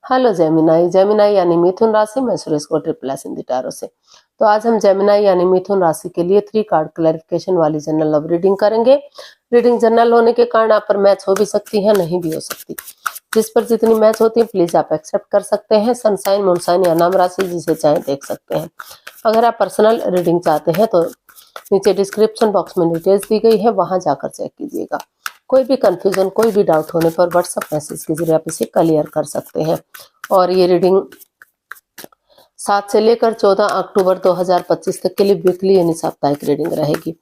Hello Gemini. Gemini यानी मिथुन राशि। मैं सुरेश को ट्रिपल इन टारो से। तो आज हम जेमिनाई यानी मिथुन राशि के लिए 3 कार्ड क्लैरिफिकेशन वाली जनरल लव रीडिंग करेंगे। रीडिंग जनरल होने के कारण आप पर मैच हो भी सकती है, नहीं भी हो सकती। जिस पर जितनी मैच होती है प्लीज आप एक्सेप्ट कर सकते हैं। सनसाइन, मूनसाइन या नाम राशि जिसे चाहे देख सकते हैं। अगर आप पर्सनल रीडिंग चाहते हैं तो नीचे डिस्क्रिप्शन बॉक्स में डिटेल्स दी गई है, वहां जाकर चेक कीजिएगा। कोई भी कंफ्यूजन, कोई भी डाउट होने पर व्हाट्सएप मैसेज के जरिए आप इसे क्लियर कर सकते हैं। और ये रीडिंग 7 से लेकर 14 अक्टूबर 2025 तक के लिए वीकली यानी साप्ताहिक रीडिंग रहेगी।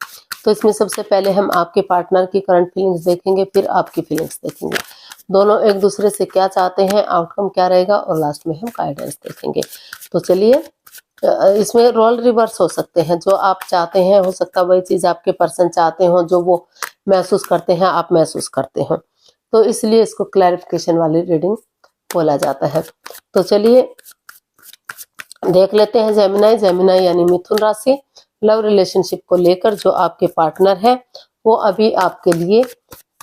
तो इसमें सबसे पहले हम आपके पार्टनर की करंट फीलिंग्स देखेंगे, फिर आपकी फीलिंग्स देखेंगे। दोनों एक दूसरे से क्या चाहते हैं, आउटकम क्या रहेगा, और लास्ट में हम गाइडेंस देखेंगे। तो चलिए, इसमें रोल रिवर्स हो सकते हैं। जो आप चाहते हैं हो सकता है वही चीज आपके पर्सन चाहते हो, जो वो महसूस करते हैं आप महसूस करते हो। तो इसलिए इसको क्लैरिफिकेशन वाली रीडिंग बोला जाता है। तो चलिए देख लेते हैं जेमिनाई। जेमिनाई यानी मिथुन राशि, लव रिलेशनशिप को लेकर जो आपके पार्टनर है वो अभी आपके लिए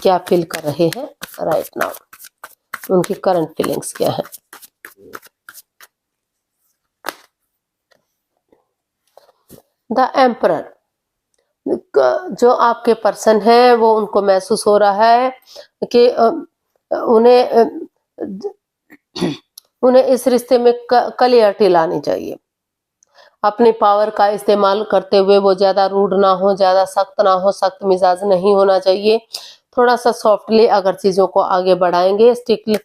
क्या फील कर रहे हैं राइट नाउ, उनकी करंट फीलिंग्स क्या है। द एम्परर, जो आपके पर्सन है वो उनको महसूस हो रहा है कि उन्हें इस रिश्ते में क्लियरिटी लानी चाहिए। अपनी पावर का इस्तेमाल करते हुए वो ज्यादा रूड ना हो, ज्यादा सख्त ना हो, सख्त मिजाज नहीं होना चाहिए। थोड़ा सा सॉफ्टली अगर चीजों को आगे बढ़ाएंगे, स्ट्रिक्टली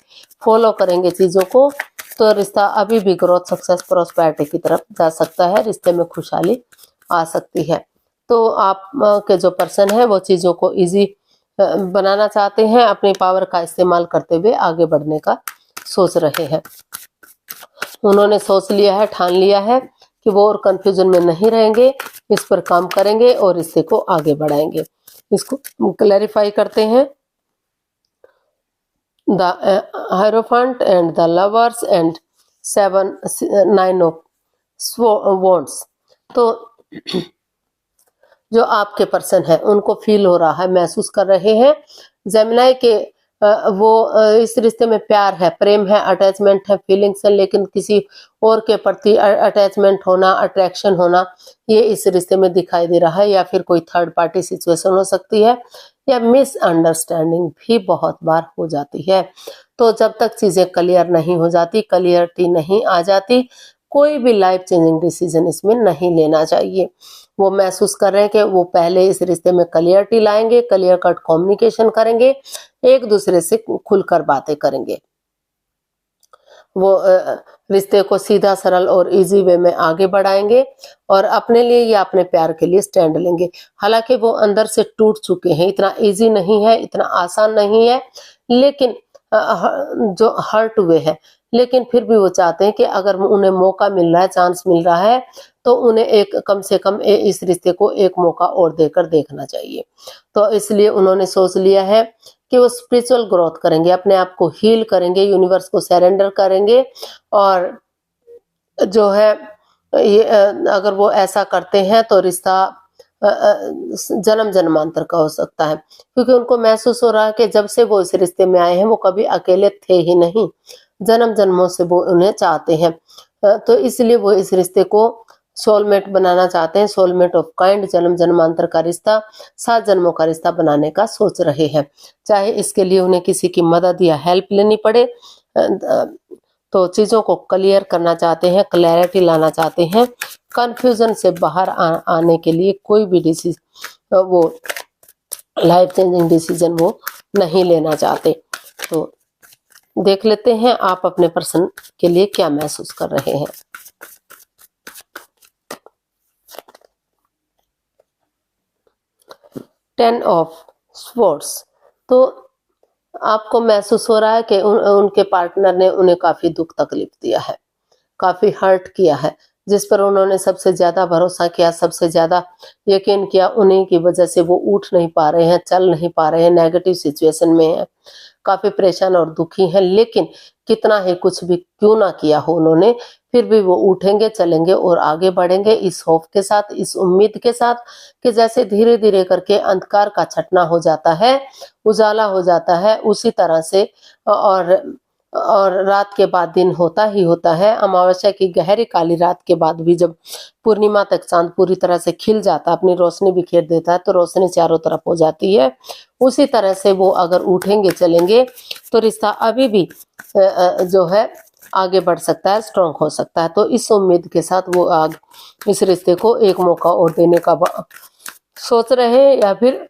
फॉलो करेंगे चीजों को, तो रिश्ता अभी भी ग्रोथ, सक्सेस, प्रोस्पेरिटी की तरफ जा सकता है। रिश्ते में खुशहाली आ सकती है। तो आप के जो पर्सन है वो चीजों को इजी बनाना चाहते हैं, अपनी पावर का इस्तेमाल करते हुए आगे बढ़ने का सोच रहे हैं। उन्होंने सोच लिया है, ठान लिया है कि वो और कंफ्यूजन में नहीं रहेंगे, इस पर काम करेंगे और इससे को आगे बढ़ाएंगे। इसको क्लैरिफाई करते हैं। The hierophant and the lovers and 9 of wands. तो जो आपके पर्सन है उनको फील हो रहा है, महसूस कर रहे हैं जेमिनाई के वो इस रिश्ते में प्यार है, प्रेम है, अटैचमेंट है, फीलिंग्स है, लेकिन किसी और के प्रति अटैचमेंट होना, अट्रैक्शन होना ये इस रिश्ते में दिखाई दे रहा है। या फिर कोई थर्ड पार्टी सिचुएशन हो सकती है, या मिसअंडरस्टैंडिंग भी बहुत बार हो जाती है। तो जब तक चीजें क्लियर नहीं हो जाती, क्लियरिटी नहीं आ जाती, कोई भी लाइफ चेंजिंग डिसीजन इसमें नहीं लेना चाहिए। वो महसूस कर रहे हैं कि वो पहले इस रिश्ते में क्लियरिटी लाएंगे, क्लियर कट कम्युनिकेशन करेंगे, एक दूसरे से खुलकर बातें करेंगे। वो रिश्ते को सीधा, सरल और इजी वे में आगे बढ़ाएंगे और अपने लिए या अपने प्यार के लिए स्टैंड लेंगे। हालांकि वो अंदर से टूट चुके हैं, इतना इजी नहीं है, इतना आसान नहीं है, लेकिन जो हर्ट हुए हैं, लेकिन फिर भी वो चाहते हैं कि अगर उन्हें मौका मिल रहा है, चांस मिल रहा है, तो उन्हें एक कम से कम इस रिश्ते को एक मौका और देकर देखना चाहिए। तो इसलिए उन्होंने सोच लिया है कि वो स्पिरिचुअल ग्रोथ करेंगे, अपने आप को हील करेंगे, यूनिवर्स को सरेंडर करेंगे। और जो है ये अगर वो ऐसा करते हैं तो रिश्ता जन्म जन्मांतर का हो सकता है, क्योंकि उनको महसूस हो रहा है कि जब से वो इस रिश्ते में आए हैं वो कभी अकेले थे ही नहीं, जन्म जन्मों से वो उन्हें चाहते हैं। तो इसलिए वो इस रिश्ते को सोलमेट बनाना चाहते हैं, सोलमेट ऑफ काइंड, जन्म जन्मांतर का रिश्ता, 7 जन्मों का रिश्ता बनाने का सोच रहे हैं। चाहे इसके लिए उन्हें किसी की मदद या हेल्प लेनी पड़े, तो चीजों को क्लियर करना चाहते हैं, क्लैरिटी लाना चाहते हैं। कंफ्यूजन से बाहर आने के लिए कोई भी डिसीजन, वो लाइफ चेंजिंग डिसीजन वो नहीं लेना चाहते। तो देख लेते हैं आप अपने पर्सन के लिए क्या महसूस कर रहे हैं। Ten of swords. तो आपको महसूस हो रहा है कि उनके पार्टनर ने उन्हें काफी दुख तकलीफ दिया है, काफी हर्ट किया है, जिस पर उन्होंने सबसे ज्यादा भरोसा किया, सबसे ज्यादा यकीन किया, उन्हीं की वजह से वो उठ नहीं पा रहे हैं, चल नहीं पा रहे हैं, नेगेटिव सिचुएशन में है, काफी परेशान और दुखी हैं। लेकिन कितना ही कुछ भी क्यों ना किया हो उन्होंने, फिर भी वो उठेंगे, चलेंगे और आगे बढ़ेंगे इस होप के साथ, इस उम्मीद के साथ कि जैसे धीरे धीरे करके अंधकार का छटना हो जाता है, उजाला हो जाता है, उसी तरह से और और रात के बाद दिन होता ही होता है। अमावस्या की गहरी काली रात के बाद भी जब पूर्णिमा तक चांद पूरी तरह से खिल जाता है, अपनी रोशनी बिखेर देता है, तो रोशनी चारों तरफ हो जाती है। उसी तरह से वो अगर उठेंगे चलेंगे तो रिश्ता अभी भी जो है आगे बढ़ सकता है, स्ट्रांग हो सकता है। तो इस उम्मीद के साथ वो इस रिश्ते को एक मौका और देने का सोच रहे हैं, या फिर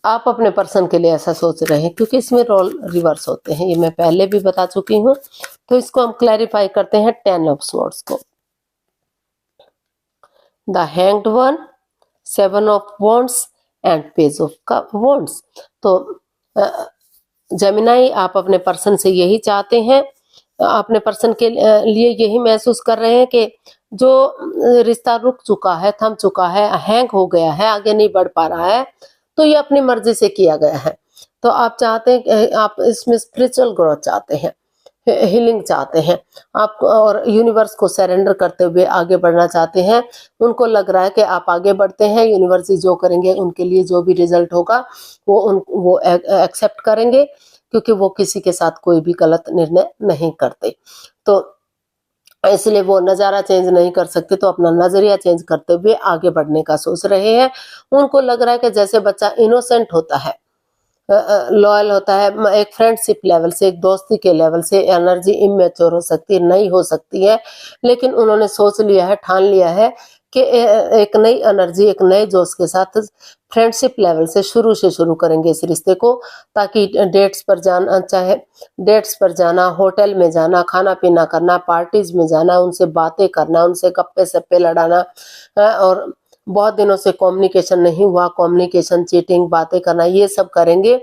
आप अपने पर्सन के लिए ऐसा सोच रहे हैं, क्योंकि इसमें रोल रिवर्स होते हैं, ये मैं पहले भी बता चुकी हूँ। तो इसको हम क्लैरिफाई करते हैं 10 ऑफ स्वॉर्ड्स को। The hanged one, 7 of wands and page of wands. तो जेमिनाई, आप अपने पर्सन से यही चाहते हैं, अपने पर्सन के लिए यही महसूस कर रहे हैं कि जो रिश्ता रुक चुका है, थम चुका है, हैंग हो गया है, आगे नहीं बढ़ पा रहा है, तो ये अपनी मर्जी से किया गया है। तो आप चाहते हैं, आप इसमें स्पिरिचुअल ग्रोथ चाहते हैं, हीलिंग चाहते हैं आप, और यूनिवर्स को सरेंडर करते हुए आगे बढ़ना चाहते हैं। उनको लग रहा है कि आप आगे बढ़ते हैं, यूनिवर्स जो करेंगे उनके लिए जो भी रिजल्ट होगा वो एक्सेप्ट करेंगे, क्योंकि वो किसी के साथ कोई भी गलत निर्णय नहीं करते। तो इसलिए वो नज़ारा चेंज नहीं कर सकते, तो अपना नजरिया चेंज करते हुए आगे बढ़ने का सोच रहे हैं। उनको लग रहा है कि जैसे बच्चा इनोसेंट होता है, लॉयल होता है, एक फ्रेंडशिप लेवल से, एक दोस्ती के लेवल से एनर्जी इमेच्योर हो सकती है, नई हो सकती है, लेकिन उन्होंने सोच लिया है, ठान लिया है कि एक नई एनर्जी, एक नए जोश के साथ फ्रेंडशिप लेवल से शुरू करेंगे इस रिश्ते को, ताकि डेट्स पर जाना, चाहे डेट्स पर जाना, होटल में जाना, खाना पीना करना, पार्टीज में जाना, उनसे बातें करना, उनसे गप्पे सप्पे लड़ाना, और बहुत दिनों से कम्युनिकेशन नहीं हुआ, कम्युनिकेशन, चीटिंग, बातें करना, ये सब करेंगे,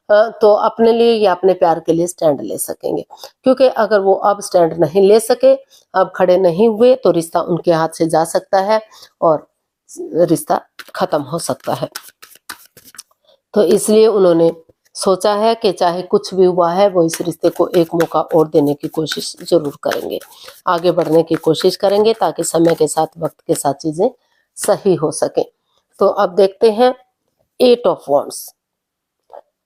तो अपने लिए या अपने प्यार के लिए स्टैंड ले सकेंगे। क्योंकि अगर वो अब स्टैंड नहीं ले सके, अब खड़े नहीं हुए, तो रिश्ता उनके हाथ से जा सकता है और रिश्ता खत्म हो सकता है। तो इसलिए उन्होंने सोचा है कि चाहे कुछ भी हुआ है, वो इस रिश्ते को एक मौका और देने की कोशिश जरूर करेंगे, आगे बढ़ने की कोशिश करेंगे, ताकि समय के साथ, वक्त के साथ चीजें सही हो सके। तो अब देखते हैं 8 ऑफ वॉन्ड्स।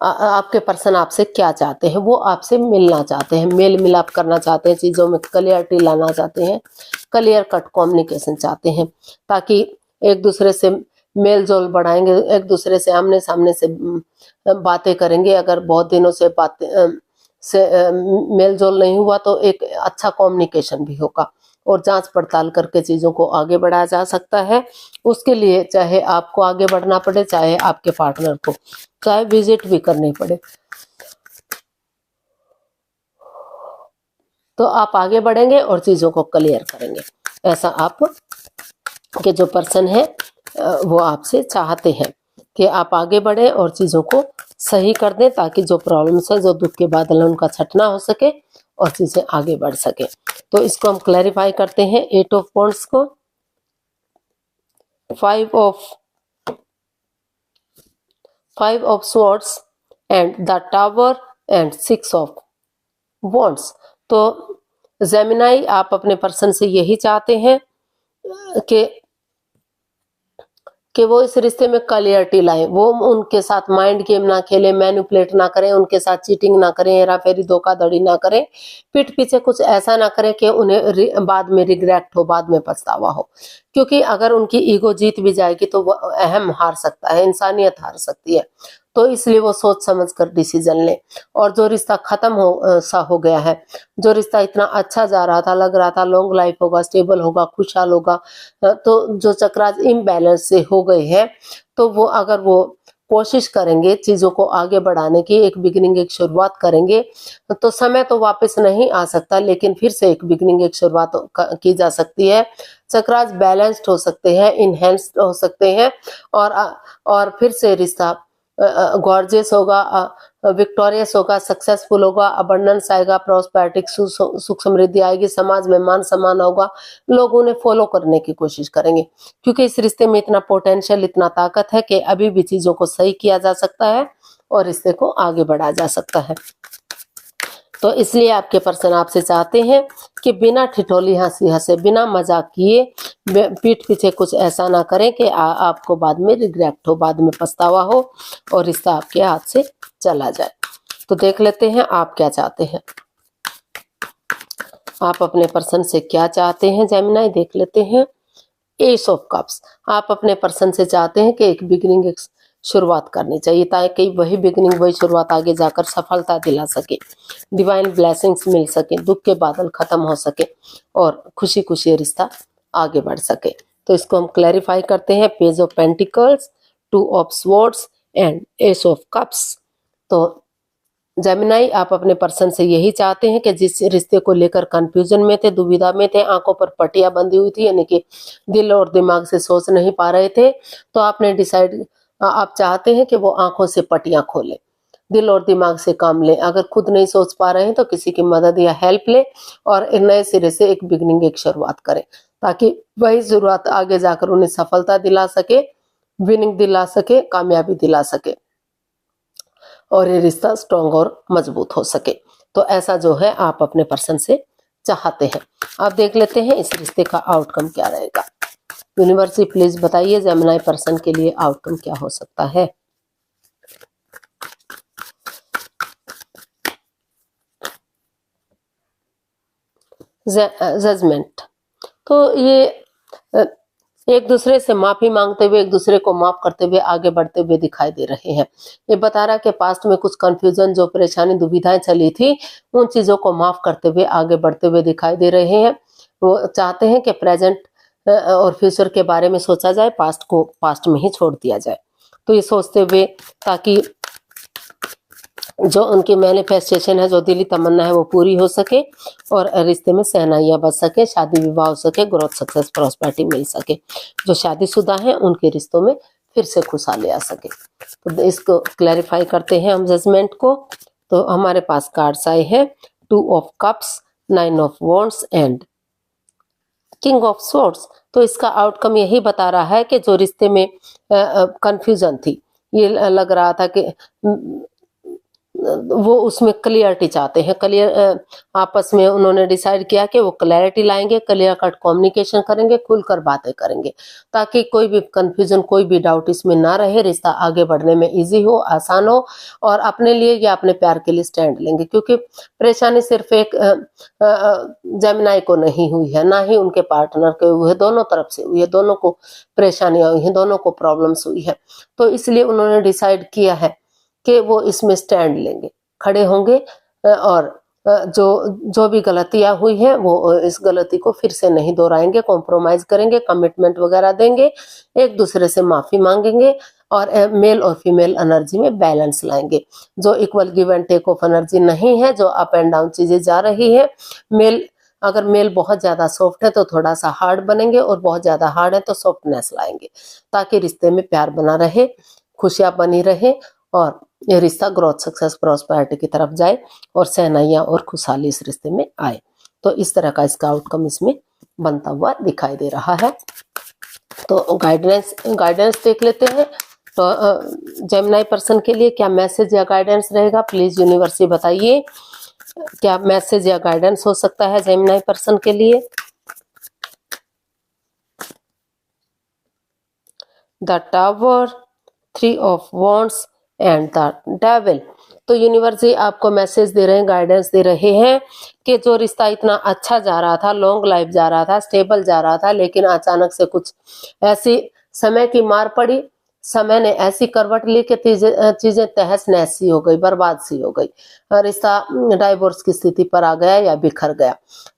आपके पर्सन आपसे क्या चाहते हैं? वो आपसे मिलना चाहते हैं, मेल मिलाप करना चाहते हैं, चीजों में क्लियरिटी लाना चाहते हैं, क्लियर कट कम्युनिकेशन चाहते हैं, ताकि एक दूसरे से मेल जोल बढ़ाएंगे, एक दूसरे से आमने सामने से बातें करेंगे। अगर बहुत दिनों से मेल जोल नहीं हुआ, तो एक अच्छा कम्युनिकेशन भी होगा और जांच पड़ताल करके चीजों को आगे बढ़ाया जा सकता है। उसके लिए चाहे आपको आगे बढ़ना पड़े, चाहे आपके पार्टनर को, चाहे विजिट भी करनी पड़े, तो आप आगे बढ़ेंगे और चीजों को क्लियर करेंगे। ऐसा आप के जो पर्सन है वो आपसे चाहते हैं कि आप आगे बढ़े और चीजों को सही कर दें, ताकि जो प्रॉब्लम्स है, जो दुख के बादल है, उनका छटना हो सके और चीजें आगे बढ़ सके। तो इसको हम क्लैरिफाई करते हैं 8 ऑफ वॉन्ड्स को। 5 of swords and the tower and 6 of wands. तो जेमिनाई, आप अपने पर्सन से यही चाहते हैं कि वो इस रिश्ते में क्लियरिटी लाए, वो उनके साथ माइंड गेम ना खेले, मैनिपुलेट ना करें, उनके साथ चीटिंग ना करें, हेरा फेरी, धोखाधड़ी ना करें, पीठ पीछे कुछ ऐसा ना करें कि उन्हें बाद में रिग्रेट हो, बाद में पछतावा हो। क्योंकि अगर उनकी ईगो जीत भी जाएगी तो वो अहम हार सकता है, इंसानियत हार सकती है। तो इसलिए वो सोच समझ कर डिसीजन ले। और जो रिश्ता खत्म हो गया है, जो रिश्ता इतना अच्छा जा रहा था, लग रहा था लॉन्ग लाइफ होगा, स्टेबल होगा, खुशहाल होगा, तो जो चक्रास इम्बैलेंस से हो गए हैं, तो वो अगर वो कोशिश करेंगे चीजों को आगे बढ़ाने की, एक बिगिनिंग, एक शुरुआत करेंगे, तो समय तो वापस नहीं आ सकता, लेकिन फिर से एक बिगिनिंग, एक शुरुआत की जा सकती है। चक्रास बैलेंस्ड हो सकते हैं, इनहेंस्ड हो सकते हैं, और फिर से रिश्ता गॉर्जियस होगा, विक्टोरियस होगा, सक्सेसफुल होगा, अबंडेंस आएगा, प्रॉस्पेरिटी, सुख समृद्धि आएगी, समाज में मान सम्मान होगा, लोग उन्हें फॉलो करने की कोशिश करेंगे। क्योंकि इस रिश्ते में इतना पोटेंशियल, इतना ताकत है कि अभी भी चीजों को सही किया जा सकता है और रिश्ते को आगे बढ़ाया जा सकता है। तो इसलिए आपके पर्सन आपसे चाहते हैं कि बिना ठिठोली हंसी हंसे, बिना मजाक किए, पीठ पीछे कुछ ऐसा ना करें कि आपको बाद में रिग्रेट हो, बाद में पछतावा हो और रिश्ता आपके हाथ से चला जाए। तो देख लेते हैं आप क्या चाहते हैं। आप अपने पर्सन से क्या चाहते हैं जेमिनी, देख लेते हैं। एस ऑफ कप्स, आप अपने पर्सन से चाहते हैं कि एक बिगिनिंग, एक शुरुआत करनी चाहिए ताकि वही बिगिनिंग, वही शुरुआत आगे जाकर सफलता दिला सके, डिवाइन ब्लेसिंग्स मिल सके, दुख के बादल खत्म हो सके और खुशी खुशी रिश्ता आगे बढ़ सके। तो इसको हम क्लैरिफाई करते हैं। Page of pentacles, 2 of swords and S of cups. तो जेमिनी, आप अपने पर्सन से यही चाहते हैं कि जिस रिश्ते को लेकर कंफ्यूजन में थे, दुविधा में थे, आंखों पर पट्टियां बंधी हुई थी, यानी कि दिल और दिमाग से सोच नहीं पा रहे थे, तो आपने डिसाइड, आप चाहते हैं कि वो आंखों से पट्टियां खोले, दिल और दिमाग से काम लें। अगर खुद नहीं सोच पा रहे हैं तो किसी की मदद या हेल्प लें और नए सिरे से एक बिगनिंग, एक शुरुआत करें, ताकि वही शुरुआत आगे जाकर उन्हें सफलता दिला सके, विनिंग दिला सके, कामयाबी दिला सके और ये रिश्ता स्ट्रॉन्ग और मजबूत हो सके। तो ऐसा जो है आप अपने पर्सन से चाहते हैं। अब देख लेते हैं इस रिश्ते का आउटकम क्या रहेगा। यूनिवर्स प्लीज बताइए जेमिनी पर्सन के लिए आउटकम क्या हो सकता है। जजमेंट, तो ये एक दूसरे से माफी मांगते हुए, एक दूसरे को माफ करते हुए आगे बढ़ते हुए दिखाई दे रहे हैं। ये बता रहा है कि पास्ट में कुछ कंफ्यूजन, जो परेशानी, दुविधाएं चली थी, उन चीजों को माफ करते हुए आगे बढ़ते हुए दिखाई दे रहे हैं। वो चाहते हैं कि प्रेजेंट और फ्यूचर के बारे में सोचा जाए, पास्ट को पास्ट में ही छोड़ दिया जाए। तो ये सोचते हुए, ताकि जो उनकी मैनिफेस्टेशन है, जो दिली तमन्ना है, वो पूरी हो सके और रिश्ते में सहनाइयां बच सके, शादी विवाह हो सके, ग्रोथ, सक्सेस, प्रॉस्पेरिटी मिल सके। जो शादीशुदा हैं उनके रिश्तों में फिर से खुशहाली आ सके। तो इसको क्लैरिफाई करते हैं हम जजमेंट को। तो हमारे पास कार्ड्स आए हैं 2 of cups, 9 of wands and king of swords. तो इसका आउटकम यही बता रहा है कि जो रिश्ते में कंफ्यूजन थी, ये लग रहा था कि वो उसमें क्लियरिटी चाहते हैं। क्लियर, आपस में उन्होंने डिसाइड किया कि वो क्लैरिटी लाएंगे, क्लियर कट कम्युनिकेशन करेंगे, खुलकर बातें करेंगे, ताकि कोई भी कंफ्यूजन, कोई भी डाउट इसमें ना रहे, रिश्ता आगे बढ़ने में इजी हो, आसान हो और अपने लिए या अपने प्यार के लिए स्टैंड लेंगे। क्योंकि परेशानी सिर्फ एक जेमिनी को नहीं हुई है, ना ही उनके पार्टनर को हुई है, दोनों तरफ से हुई है, दोनों को परेशानियां हुई हैं, दोनों को प्रॉब्लम्स हुई है। तो इसलिए उन्होंने डिसाइड किया है कि वो इसमें स्टैंड लेंगे, खड़े होंगे और जो जो भी गलतियां हुई हैं वो इस गलती को फिर से नहीं दोहराएंगे, कॉम्प्रोमाइज करेंगे, कमिटमेंट वगैरह देंगे, एक दूसरे से माफी मांगेंगे और मेल और फीमेल एनर्जी में बैलेंस लाएंगे। जो equal give and take of energy नहीं है, जो अप एंड डाउन चीजें जा रही है, अगर मेल बहुत ज्यादा सॉफ्ट है तो थोड़ा सा हार्ड बनेंगे और बहुत ज्यादा हार्ड है तो सॉफ्टनेस लाएंगे, ताकि रिश्ते में प्यार बना रहे, खुशियां बनी रहे और ये रिश्ता ग्रोथ, सक्सेस, प्रॉस्पेरिटी की तरफ जाए और सहनाइयां और खुशहाली इस रिश्ते में आए। तो इस तरह का इसका आउटकम इसमें बनता हुआ दिखाई दे रहा है। तो गाइडेंस देख लेते हैं। तो जेमिनी पर्सन के लिए क्या मैसेज या गाइडेंस रहेगा, प्लीज यूनिवर्स बताइए क्या मैसेज या गाइडेंस हो सकता है जेमिनी पर्सन के लिए। The tower, 3 of wands and the devil. तो यूनिवर्स आपको मैसेज दे रहे हैं, गाइडेंस दे रहे हैं कि जो रिश्ता इतना अच्छा जा रहा था, लॉन्ग लाइफ जा रहा था, स्टेबल जा रहा था, लेकिन अचानक से कुछ ऐसी समय की मार पड़ी, समय ने ऐसी करवट ली कि चीजें तहस नहस सी हो गई, बर्बाद सी हो गई, रिश्ता डाइवोर्स की स्थिति पर आ गया या बिखर गया।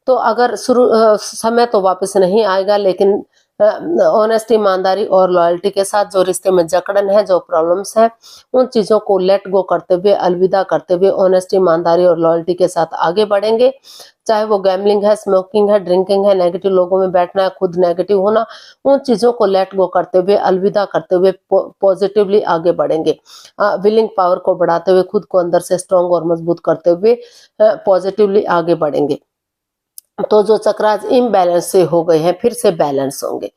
तो अगर समय तो वापस नहीं आएगा, लेकिन ऑनेस्टी, ईमानदारी और लॉयल्टी के साथ जो रिश्ते में जकड़न है, जो प्रॉब्लम्स है, उन चीजों को लेट गो करते हुए, अलविदा करते हुए, ऑनेस्टी, ईमानदारी और लॉयल्टी के साथ आगे बढ़ेंगे। चाहे वो गैम्बलिंग है, स्मोकिंग है, ड्रिंकिंग है, नेगेटिव लोगों में बैठना है, खुद नेगेटिव होना, उन चीजों को लेट गो करते हुए, अलविदा करते हुए पॉजिटिवली आगे बढ़ेंगे। विलिंग पावर को बढ़ाते हुए, खुद को अंदर से स्ट्रॉन्ग और मजबूत करते हुए पॉजिटिवली आगे बढ़ेंगे। तो जो चक्रास इम्बैलेंस से हो गए हैं फिर से बैलेंस होंगे,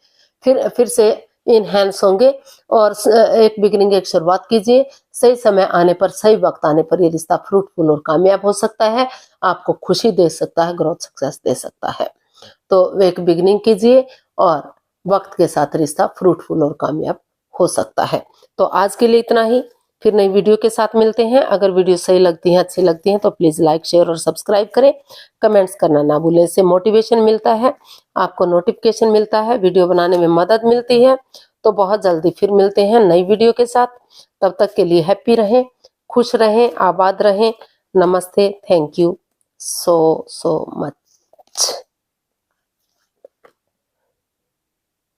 फिर से इनहेंस होंगे और एक बिगिनिंग, एक शुरुआत कीजिए। सही समय आने पर, सही वक्त आने पर ये रिश्ता फ्रूटफुल और कामयाब हो सकता है, आपको खुशी दे सकता है, ग्रोथ, सक्सेस दे सकता है। तो एक बिगिनिंग कीजिए और वक्त के साथ रिश्ता फ्रूटफुल और कामयाब हो सकता है। तो आज के लिए इतना ही। फिर नई वीडियो के साथ मिलते हैं। अगर वीडियो सही लगती है, अच्छी लगती है तो प्लीज लाइक, शेयर और सब्सक्राइब करें। कमेंट्स करना ना भूलें, इससे मोटिवेशन मिलता है, आपको नोटिफिकेशन मिलता है, वीडियो बनाने में मदद मिलती है। तो बहुत जल्दी फिर मिलते हैं नई वीडियो के साथ। तब तक के लिए हैप्पी रहें, खुश रहें, आबाद रहें। नमस्ते, थैंक यू सो मच।